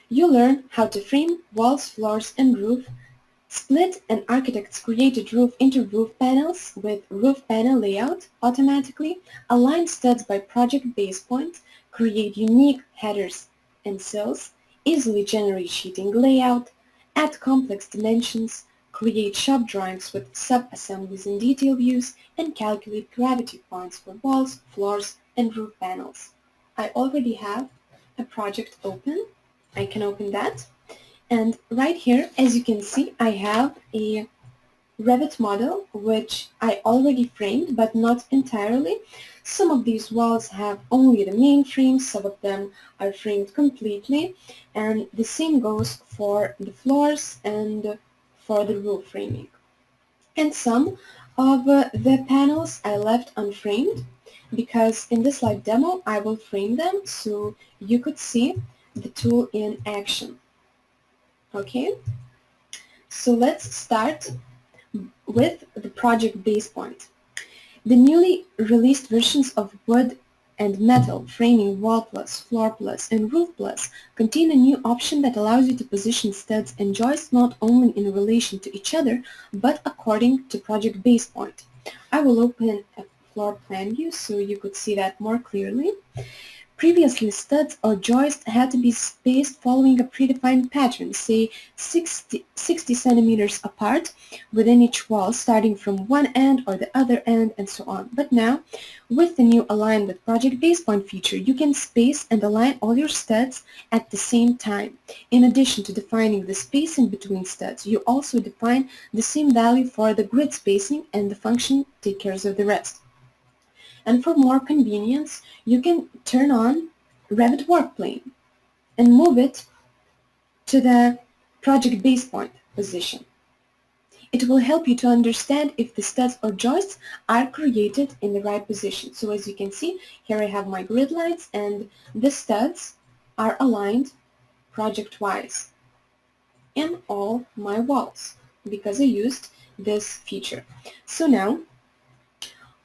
You learn how to frame walls, floors, and roof, split an architect's created roof into roof panels with roof panel layout automatically, align studs by project base point, create unique headers and sills, easily generate sheeting layout, add complex dimensions, create shop drawings with sub-assemblies and detail views, and calculate gravity points for walls, floors, and roof panels. I already have a project open. I can open that. And right here, as you can see, I have a Revit model which I already framed, but not entirely. Some of these walls have only the main frame, some of them are framed completely, and the same goes for the floors and for the roof framing. And some of the panels I left unframed because in this live demo I will frame them so you could see the tool in action. Okay, so let's start with the project base point. The newly released versions of wood and metal framing wall plus, floor plus, and roof plus contain a new option that allows you to position studs and joists not only in relation to each other, but according to project base point. I will open a floor plan view so you could see that more clearly. Previously, studs or joists had to be spaced following a predefined pattern, say 60 centimeters apart within each wall, starting from one end or the other end, and so on. But now, with the new Align with Project Base Point feature, you can space and align all your studs at the same time. In addition to defining the spacing between studs, you also define the same value for the grid spacing, and the function takes care of the rest. And for more convenience, you can turn on Revit Workplane and move it to the project base point position. It will help you to understand if the studs or joists are created in the right position. So as you can see, here I have my grid lines and the studs are aligned project-wise in all my walls because I used this feature. So now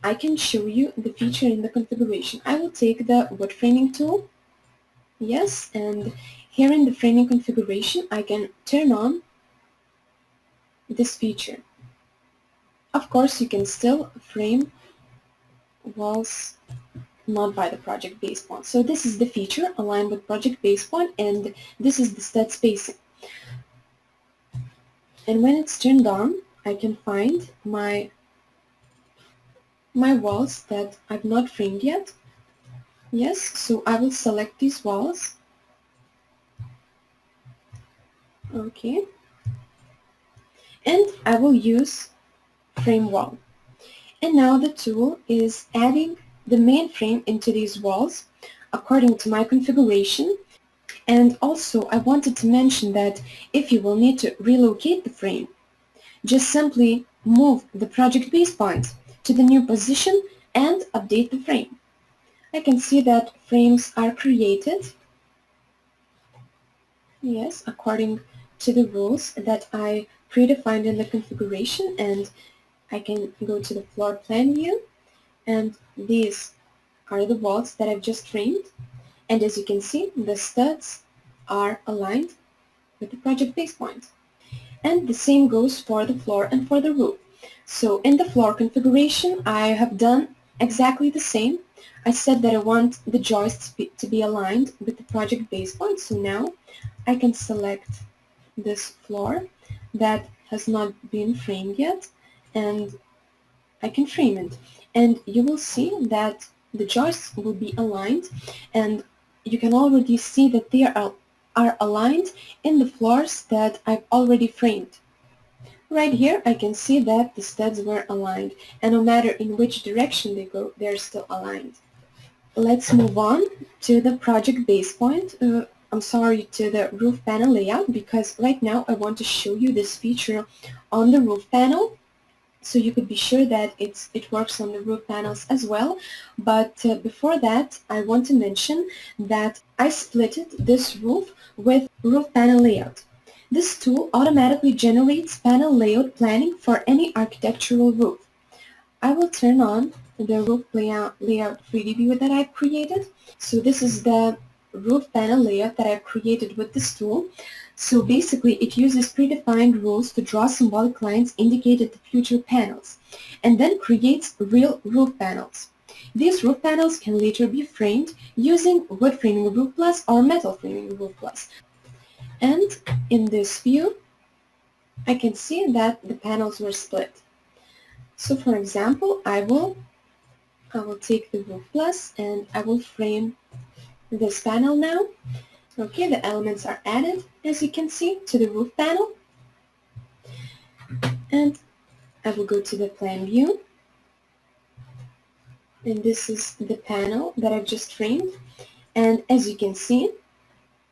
I can show you the feature in the configuration. I will take the wood framing tool, yes, and here in the framing configuration I can turn on this feature. Of course, you can still frame walls not by the project base point. So this is the feature aligned with project base point, and this is the stud spacing. And when it's turned on, I can find my walls that I've not framed yet. Yes, so I will select these walls. Okay. And I will use frame wall. And now the tool is adding the main frame into these walls according to my configuration. And also I wanted to mention that if you will need to relocate the frame, just simply move the project base point to the new position and update the frame. I can see that frames are created, yes, according to the rules that I predefined in the configuration, and I can go to the floor plan view, and these are the walls that I've just framed, and as you can see, the studs are aligned with the project base point. And the same goes for the floor and for the roof. So in the floor configuration, I have done exactly the same. I said that I want the joists to be aligned with the project base point, so now I can select this floor that has not been framed yet, and I can frame it. And you will see that the joists will be aligned, and you can already see that they are aligned in the floors that I've already framed. Right here I can see that the studs were aligned, and no matter in which direction they go, they're still aligned. Let's move on to the project base point. To the roof panel layout, because right now I want to show you this feature on the roof panel, so you could be sure that it works on the roof panels as well. But before that, I want to mention that I splitted this roof with roof panel layout. This tool automatically generates panel layout planning for any architectural roof. I will turn on the roof layout 3D view that I've created. So this is the roof panel layout that I've created with this tool. So basically, it uses predefined rules to draw symbolic lines indicated the future panels, and then creates real roof panels. These roof panels can later be framed using wood framing roof plus or metal framing roof plus. And in this view, I can see that the panels were split. So for example, I will take the roof plus and I will frame this panel now. Okay, the elements are added, as you can see, to the roof panel. And I will go to the plan view. And this is the panel that I've just framed. And as you can see,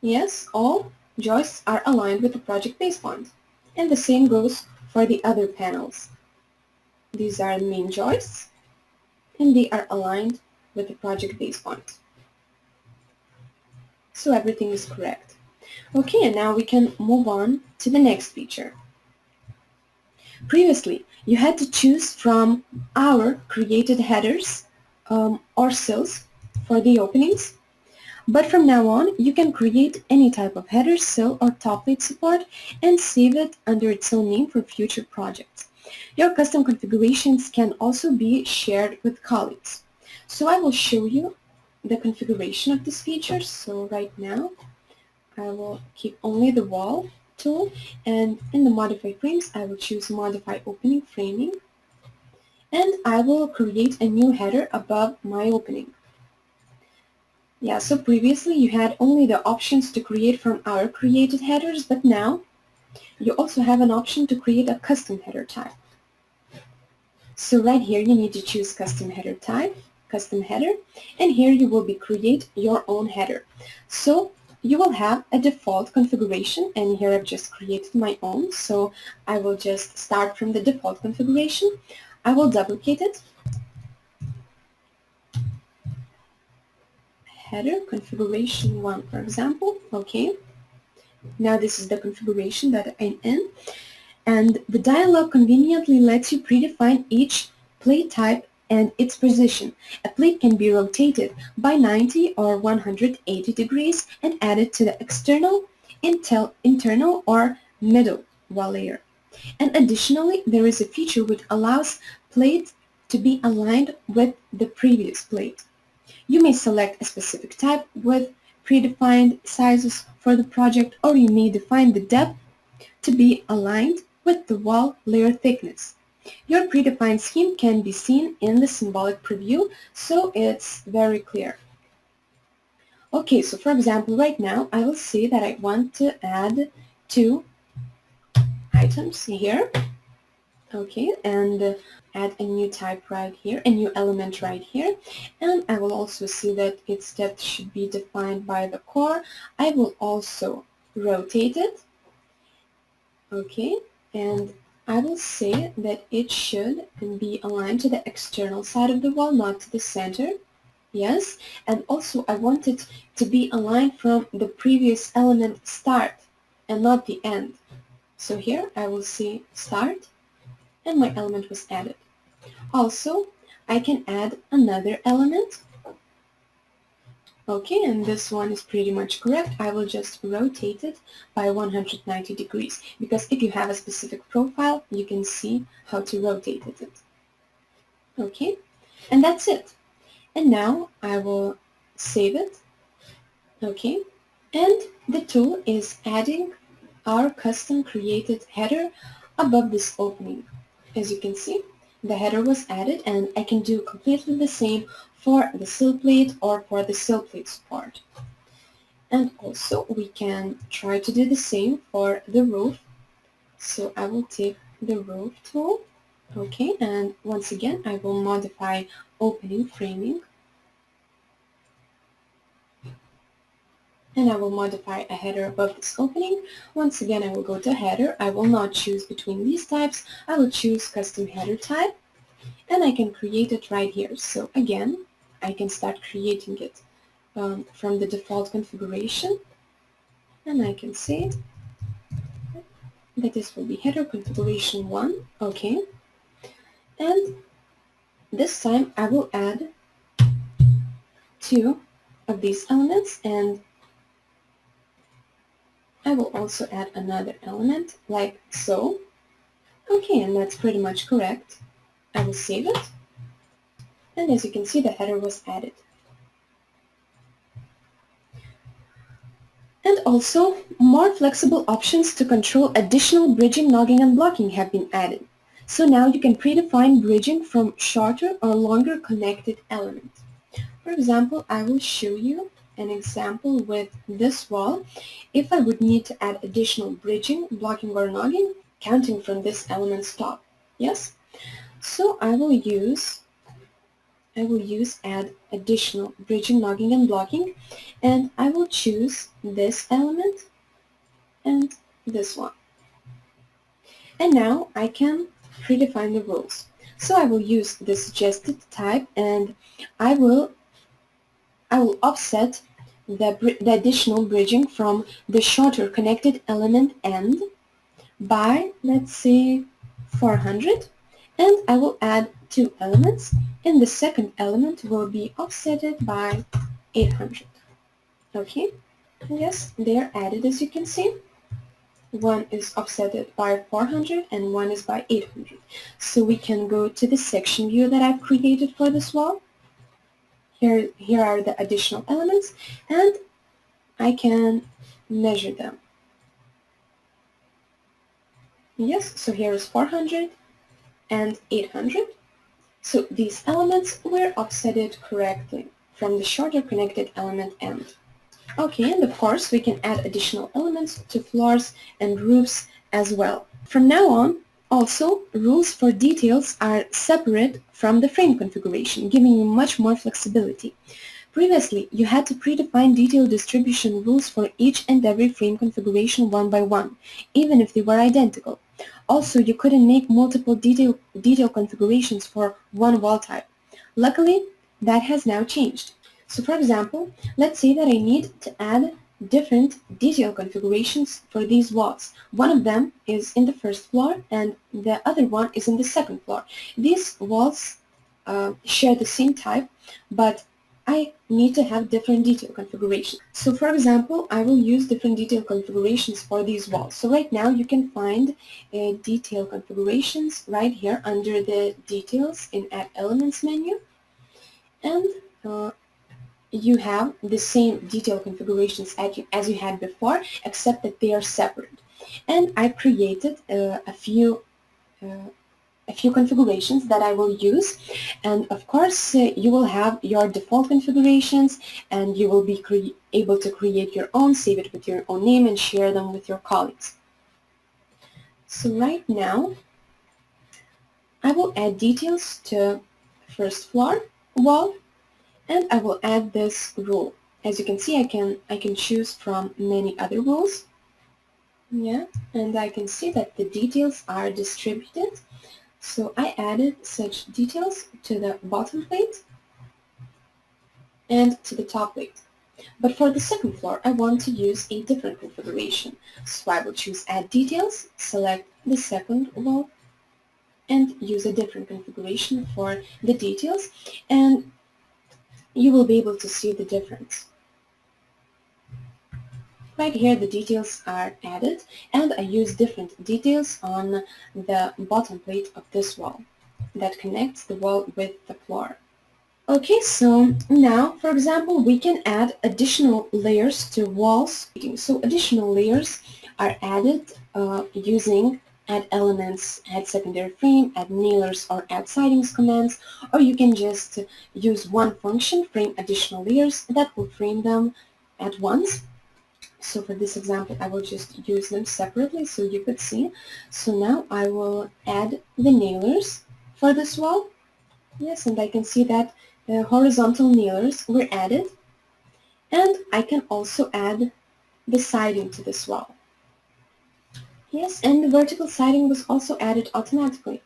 yes, all joists are aligned with the project base point. And the same goes for the other panels. These are the main joists, and they are aligned with the project base point. So everything is correct. Okay, and now we can move on to the next feature. Previously, you had to choose from our created headers or sills for the openings, but from now on, you can create any type of header, sill, or top plate support and save it under its own name for future projects. Your custom configurations can also be shared with colleagues. So I will show you the configuration of this feature. So right now, I will keep only the wall tool, and in the modify frames, I will choose modify opening framing, and I will create a new header above my opening. Yeah, so previously you had only the options to create from our created headers, but now you also have an option to create a custom header type. So right here you need to choose custom header type, custom header, and here you will create your own header. So you will have a default configuration, and here I've just created my own. So I will just start from the default configuration. I will duplicate it. Header configuration 1, for example. Okay. Now this is the configuration that I'm in. And the dialog conveniently lets you predefine each plate type and its position. A plate can be rotated by 90 or 180 degrees and added to the external, internal, or middle wall layer. And additionally, there is a feature which allows plates to be aligned with the previous plate. You may select a specific type with predefined sizes for the project, or you may define the depth to be aligned with the wall layer thickness. Your predefined scheme can be seen in the symbolic preview, so it's very clear. Okay, so for example, right now I will say that I want to add 2 items here. Okay, and add a new type right here, a new element right here, and I will also see that its depth should be defined by the core. I will also rotate it. Okay, and I will say that it should be aligned to the external side of the wall, not to the center. Yes, and also I want it to be aligned from the previous element start and not the end. So here I will see start, and my element was added. Also, I can add another element. Okay, and this one is pretty much correct. I will just rotate it by 190 degrees, because if you have a specific profile, you can see how to rotate it. Okay, and that's it. And now I will save it. Okay, and the tool is adding our custom created header above this opening. As you can see, the header was added, and I can do completely the same for the sill plate or for the sill plate support. And also we can try to do the same for the roof. So I will take the roof tool. Okay, and once again I will modify opening framing. And I will modify a header above this opening. Once again, I will go to header. I will not choose between these types. I will choose custom header type, and I can create it right here. So again, I can start creating it from the default configuration, and I can say that this will be header configuration 1. Okay, and this time I will add 2 of these elements, and I will also add another element like so. Okay, and that's pretty much correct. I will save it. And as you can see, the header was added. And also, more flexible options to control additional bridging, nogging, and blocking have been added. So now you can predefine bridging from shorter or longer connected elements. For example, I will show you an example with this wall. If I would need to add additional bridging, blocking, or nogging, counting from this element's top. Yes? So I will use add additional bridging, nogging, and blocking, and I will choose this element and this one. And now I can predefine the rules. So I will use the suggested type, and I will offset the additional bridging from the shorter connected element end by, let's say, 400, and I will add two elements, and the second element will be offsetted by 800. Okay, yes, they are added as you can see. One is offsetted by 400 and one is by 800. So we can go to the section view that I've created for this wall. Here are the additional elements, and I can measure them. Yes, so here is 400 and 800. So these elements were offsetted correctly from the shorter connected element end. Okay, and of course we can add additional elements to floors and roofs as well. From now on, also, rules for details are separate from the frame configuration, giving you much more flexibility. Previously, you had to predefine detail distribution rules for each and every frame configuration one by one, even if they were identical. Also, you couldn't make multiple detail configurations for one wall type. Luckily, that has now changed. So for example, let's say that I need to add different detail configurations for these walls. One of them is in the first floor and the other one is in the second floor. These walls share the same type, but I need to have different detail configurations. So for example, I will use different detail configurations for these walls. So right now you can find detail configurations right here under the details in Add Elements menu. And you have the same detail configurations as you had before, except that they are separate. And I created a few configurations that I will use, and of course you will have your default configurations, and you will be able to create your own, save it with your own name, and share them with your colleagues. So right now I will add details to first floor wall, and I will add this rule. As you can see, I can choose from many other rules. Yeah, and I can see that the details are distributed. So I added such details to the bottom plate and to the top plate. But for the second floor, I want to use a different configuration. So I will choose Add Details, select the second wall, and use a different configuration for the details, and you will be able to see the difference. Right here the details are added, and I use different details on the bottom plate of this wall that connects the wall with the floor. Okay, so now, for example, we can add additional layers to walls. So additional layers are added using Add Elements, Add Secondary Frame, Add Nailers, or Add Sidings commands, or you can just use one function, frame additional layers, that will frame them at once. So for this example, I will just use them separately so you could see. So now I will add the nailers for this wall. Yes, and I can see that the horizontal nailers were added. And I can also add the siding to this wall. Yes, and the vertical siding was also added automatically.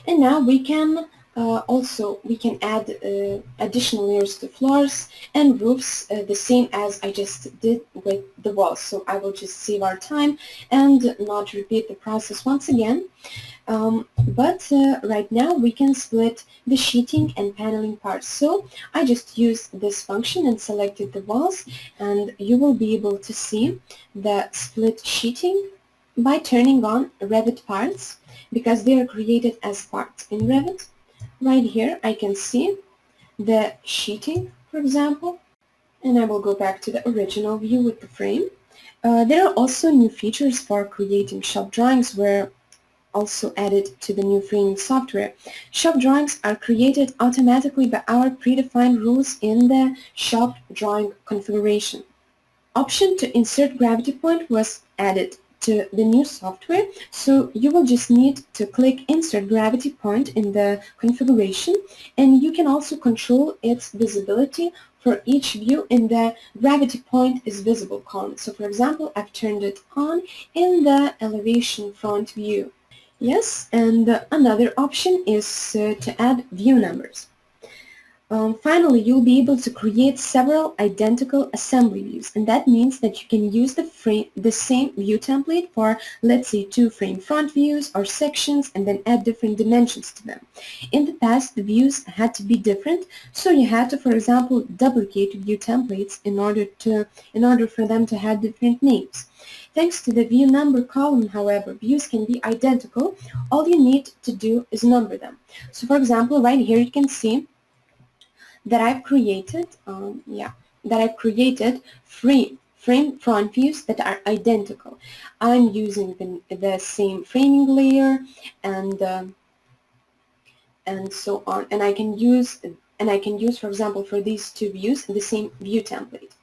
And now we can Also, we can add additional layers to floors and roofs, the same as I just did with the walls. So I will just save our time and not repeat the process once again. But right now we can split the sheeting and paneling parts. So I just used this function and selected the walls, and you will be able to see the split sheeting by turning on Revit parts, because they are created as parts in Revit. Right here I can see the sheeting, for example, and I will go back to the original view with the frame. There are also new features for creating shop drawings where also added to the new framing software. Shop drawings are created automatically by our predefined rules in the shop drawing configuration. Option to insert gravity point was added to the new software, so you will just need to click insert gravity point in the configuration, and you can also control its visibility for each view in the gravity point is visible column. So for example, I've turned it on in the elevation front view. Yes, and another option is to add view numbers. Finally, you'll be able to create several identical assembly views, and that means that you can use the same view template for, let's say, 2 frame front views or sections, and then add different dimensions to them. In the past, the views had to be different, so you had to, for example, duplicate view templates in order for them to have different names. Thanks to the view number column, however, views can be identical. All you need to do is number them. So, for example, right here you can see that I've created, frame front views that are identical. I'm using the same framing layer and so on, and I can use, for example, for these 2 views, the same view template.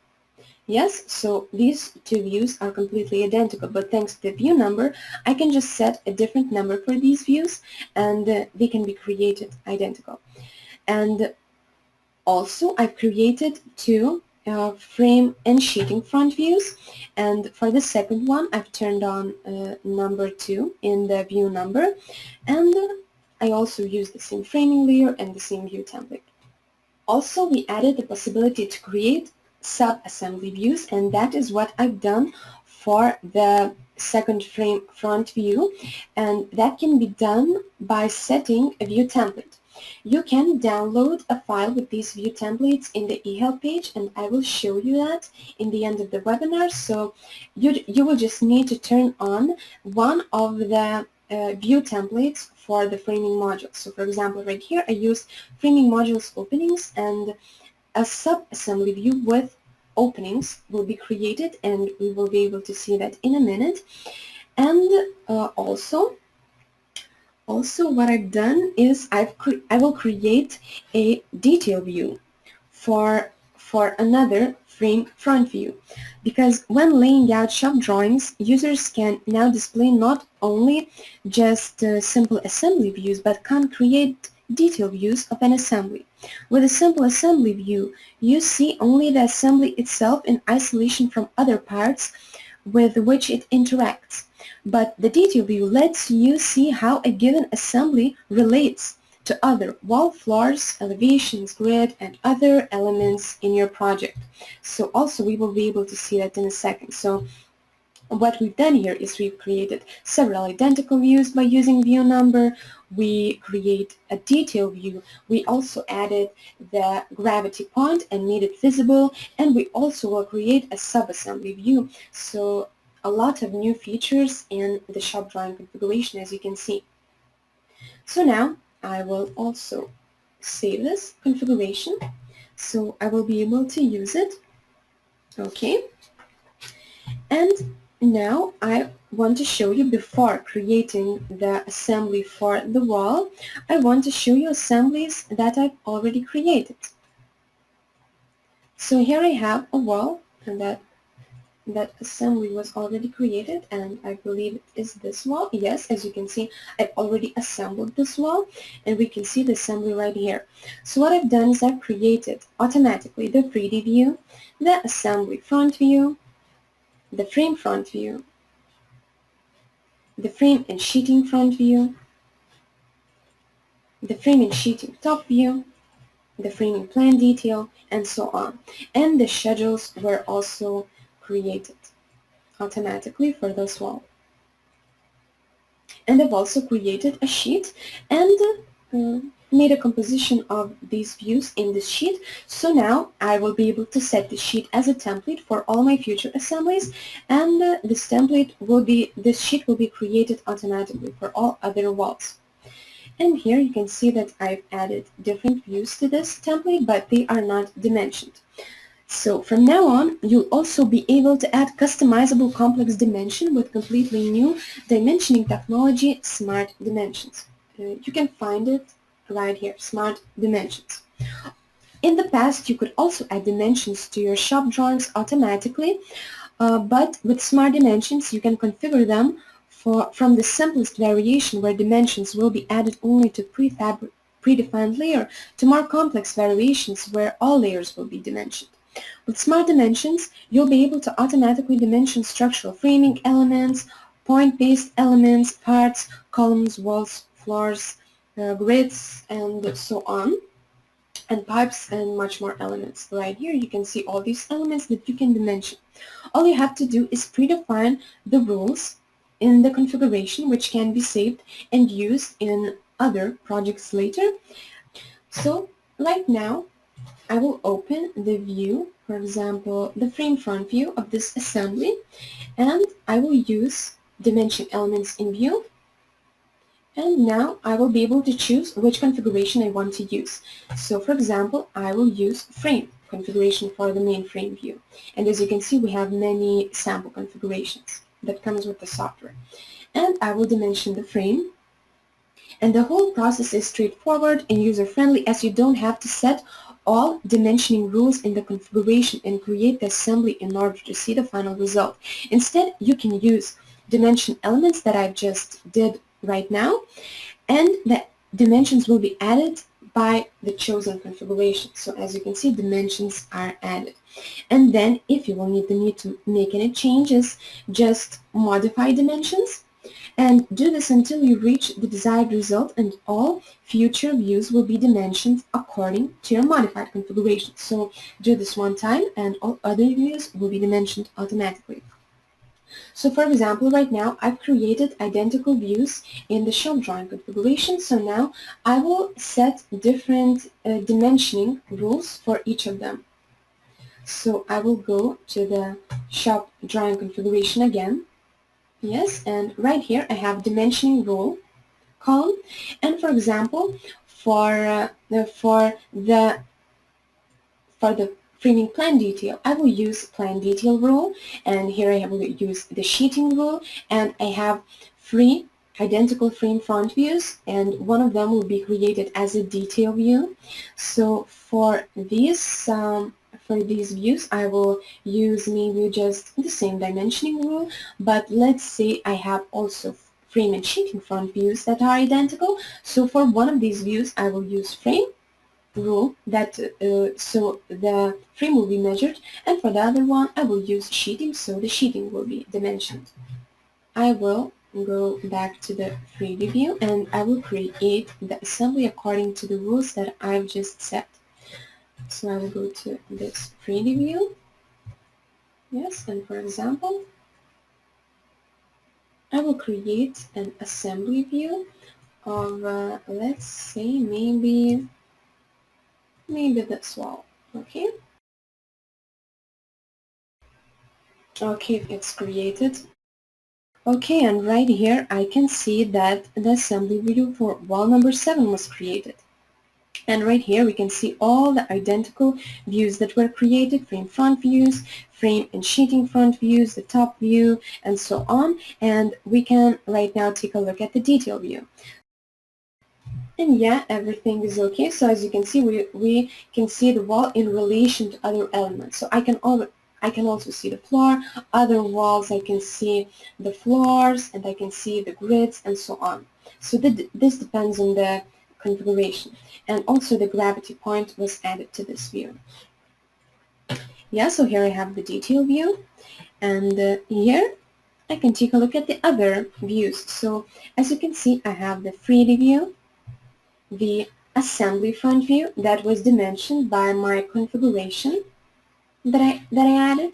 Yes, so these 2 views are completely identical, but thanks to the view number, I can just set a different number for these views, and they can be created identical. And also, I've created 2 frame and sheeting front views, and for the second one, I've turned on number 2 in the view number, and I also use the same framing layer and the same view template. Also, we added the possibility to create sub-assembly views, and that is what I've done for the second frame front view, and that can be done by setting a view template. You can download a file with these view templates in the eHelp page, and I will show you that in the end of the webinar. So you will just need to turn on one of the view templates for the framing modules. So for example, right here I used framing modules openings, and a sub-assembly view with openings will be created, and we will be able to see that in a minute. And also what I've done is I will create a detail view for another frame front view, because when laying out shop drawings, users can now display not only just simple assembly views, but can create detail views of an assembly. With a simple assembly view, you see only the assembly itself in isolation from other parts with which it interacts. But the detail view lets you see how a given assembly relates to other wall floors, elevations, grid, and other elements in your project. So also we will be able to see that in a second. So what we've done here is we've created several identical views by using view number. We create a detail view. We also added the gravity point and made it visible, and we also will create a sub-assembly view. So a lot of new features in the shop drawing configuration, as you can see. So now I will also save this configuration, so I will be able to use it. Okay. And now I want to show you, before creating the assembly for the wall, I want to show you assemblies that I've already created. So here I have a wall, and that assembly was already created, and I believe it is this wall. Yes, as you can see, I've already assembled this wall, and we can see the assembly right here. So what I've done is I've created automatically the 3D view, the assembly front view, the frame front view, the frame and sheeting front view, the framing sheeting top view, the framing plan detail, and so on. And the schedules were also created automatically for this wall. And I've also created a sheet and made a composition of these views in this sheet. So now I will be able to set the sheet as a template for all my future assemblies, and this sheet will be created automatically for all other walls. And here you can see that I've added different views to this template, but they are not dimensioned. So from now on, you'll also be able to add customizable complex dimension with completely new dimensioning technology, Smart Dimensions. You can find it right here, Smart Dimensions. In the past, you could also add dimensions to your shop drawings automatically, but with Smart Dimensions, you can configure them from the simplest variation where dimensions will be added only to predefined layer to more complex variations where all layers will be dimensioned. With Smart Dimensions, you'll be able to automatically dimension structural framing elements, point-based elements, parts, columns, walls, floors, grids, and so on, and pipes and much more elements. Right here you can see all these elements that you can dimension. All you have to do is predefine the rules in the configuration, which can be saved and used in other projects later. So right now, I will open the view, for example, the frame front view of this assembly, and I will use dimension elements in view. And now I will be able to choose which configuration I want to use. So for example, I will use frame configuration for the main frame view. And as you can see, we have many sample configurations that comes with the software. And I will dimension the frame. And the whole process is straightforward and user-friendly, as you don't have to set all dimensioning rules in the configuration and create the assembly in order to see the final result. Instead, you can use dimension elements that I just did right now, and the dimensions will be added by the chosen configuration. So as you can see, dimensions are added. And then if you will need to make any changes, just modify dimensions and do this until you reach the desired result, and all future views will be dimensioned according to your modified configuration. So do this one time and all other views will be dimensioned automatically. So for example, right now I've created identical views in the shop drawing configuration. So now I will set different dimensioning rules for each of them. So I will go to the shop drawing configuration again. Yes, and right here I have dimensioning rule column, and for example, for the framing plan detail, I will use plan detail rule, and here I will use the sheeting rule, and I have three identical frame front views, and one of them will be created as a detail view. So for these views, I will use maybe just the same dimensioning rule, but let's say I have also frame and sheeting front views that are identical. So for one of these views, I will use frame rule that so the frame will be measured, and for the other one, I will use sheeting, so the sheeting will be dimensioned. I will go back to the 3D view, and I will create the assembly according to the rules that I've just set. So I will go to this 3D view, yes, and for example, I will create an assembly view of, let's say, maybe this wall, okay? Okay, it's created. Okay, and right here I can see that the assembly view for wall number 7 was created. And right here we can see all the identical views that were created, frame front views, frame and sheeting front views, the top view, and so on. And we can right now take a look at the detail view. And yeah, everything is okay. So as you can see, we can see the wall in relation to other elements. So I can also see the floor, other walls, I can see the floors, and I can see the grids, and so on. So this depends on the configuration. And also the gravity point was added to this view. Yeah, so here I have the detail view, and here I can take a look at the other views. So as you can see, I have the 3D view, the assembly front view that was dimensioned by my configuration that I added.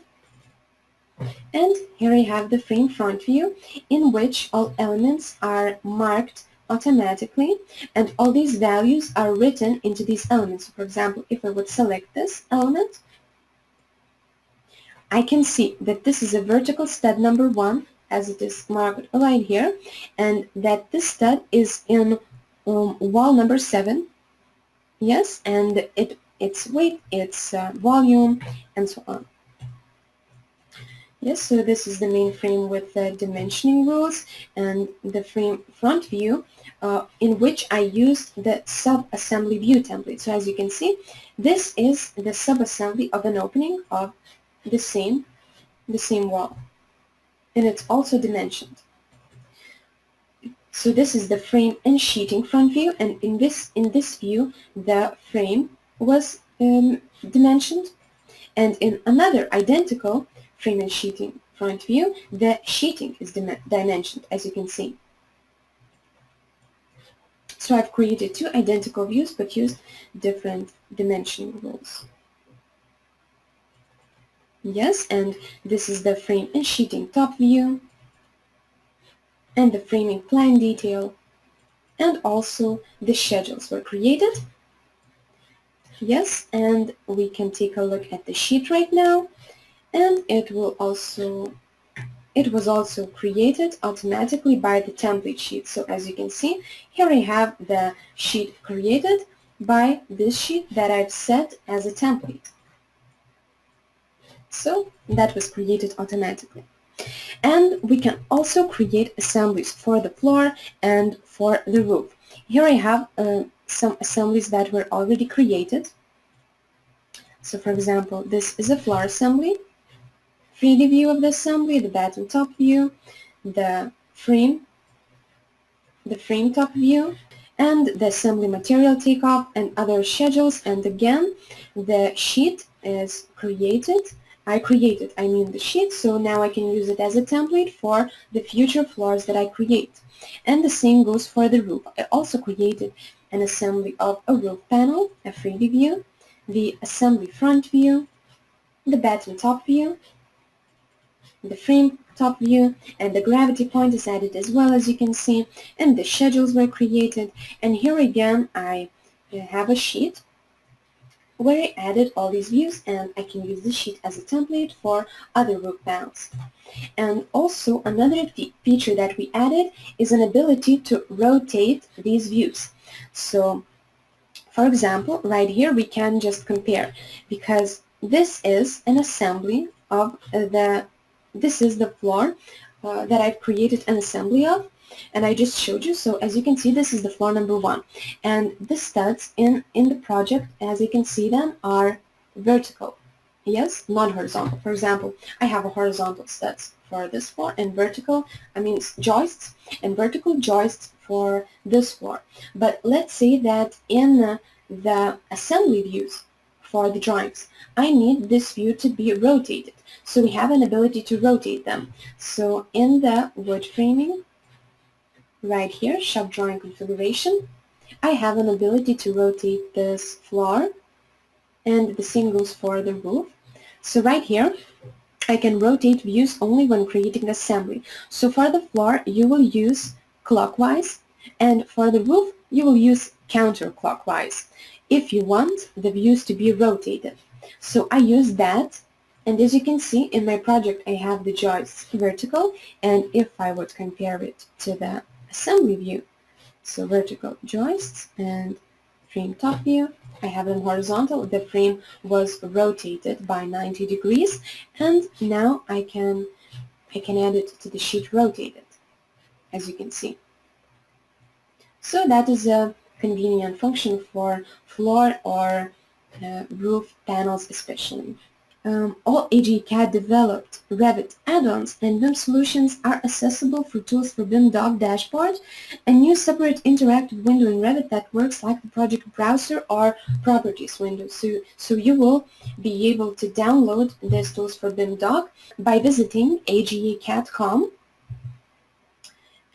And here I have the frame front view in which all elements are marked automatically and all these values are written into these elements. So for example, if I would select this element, I can see that this is a vertical stud number 1 as it is marked right here, and that this stud is in wall number 7. Yes, and its weight, its volume, and so on. Yes, so this is the main frame with the dimensioning rules and the frame front view in which I used the sub-assembly view template. So as you can see, this is the sub-assembly of an opening of the same wall, and it's also dimensioned. So this is the frame and sheeting front view, and in this view the frame was dimensioned, and in another identical frame and sheeting front view the sheeting is dimensioned, as you can see. So I've created two identical views but used different dimensioning rules. Yes, and this is the frame and sheeting top view and the framing plan detail, and also the schedules were created. Yes, and we can take a look at the sheet right now, and it was also created automatically by the template sheet. So as you can see, here I have the sheet created by this sheet that I've set as a template. So that was created automatically. And we can also create assemblies for the floor and for the roof. Here I have some assemblies that were already created. So for example, this is a floor assembly, 3D view of the assembly, the bottom top view, the frame top view, and the assembly material takeoff and other schedules. And again, the sheet is created. I mean the sheet, so now I can use it as a template for the future floors that I create. And the same goes for the roof. I also created an assembly of a roof panel, a 3D view, the assembly front view, the bottom top view, the frame top view, and the gravity point is added as well, as you can see, and the schedules were created. And here again I have a sheet where I added all these views, and I can use this sheet as a template for other roof panels. And also another feature that we added is an ability to rotate these views. So for example, right here we can just compare, because this is an assembly of this is the floor that I've created an assembly of, and I just showed you. So as you can see, this is the floor number 1, and the studs in the project, as you can see them, are vertical, yes, not horizontal. For example, I have a horizontal studs for this floor and vertical, joists and vertical joists for this floor. But let's say that in the assembly views for the drawings, I need this view to be rotated. So we have an ability to rotate them. So in the wood framing, right here, shop drawing configuration, I have an ability to rotate this floor, and the same goes for the roof. So right here, I can rotate views only when creating assembly. So for the floor, you will use clockwise, and for the roof, you will use counterclockwise if you want the views to be rotated. So I use that, and as you can see in my project, I have the joists vertical, and if I would compare it to the assembly view, so vertical joists and frame top view, I have them horizontal. The frame was rotated by 90 degrees, and now I can add it to the sheet rotated, as you can see. So that is a convenient function for floor or roof panels especially. All AGCAD developed Revit add-ons and BIM solutions are accessible through tools for BIM Doc Dashboard, a new separate interactive window in Revit that works like the project browser or properties window. So you will be able to download these tools for BIM Doc by visiting agacad.com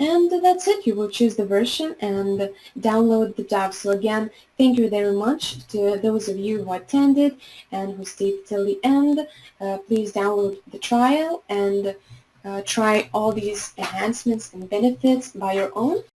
And that's it. You will choose the version and download the DAW. So again, thank you very much to those of you who attended and who stayed till the end. Please download the trial and try all these enhancements and benefits by your own.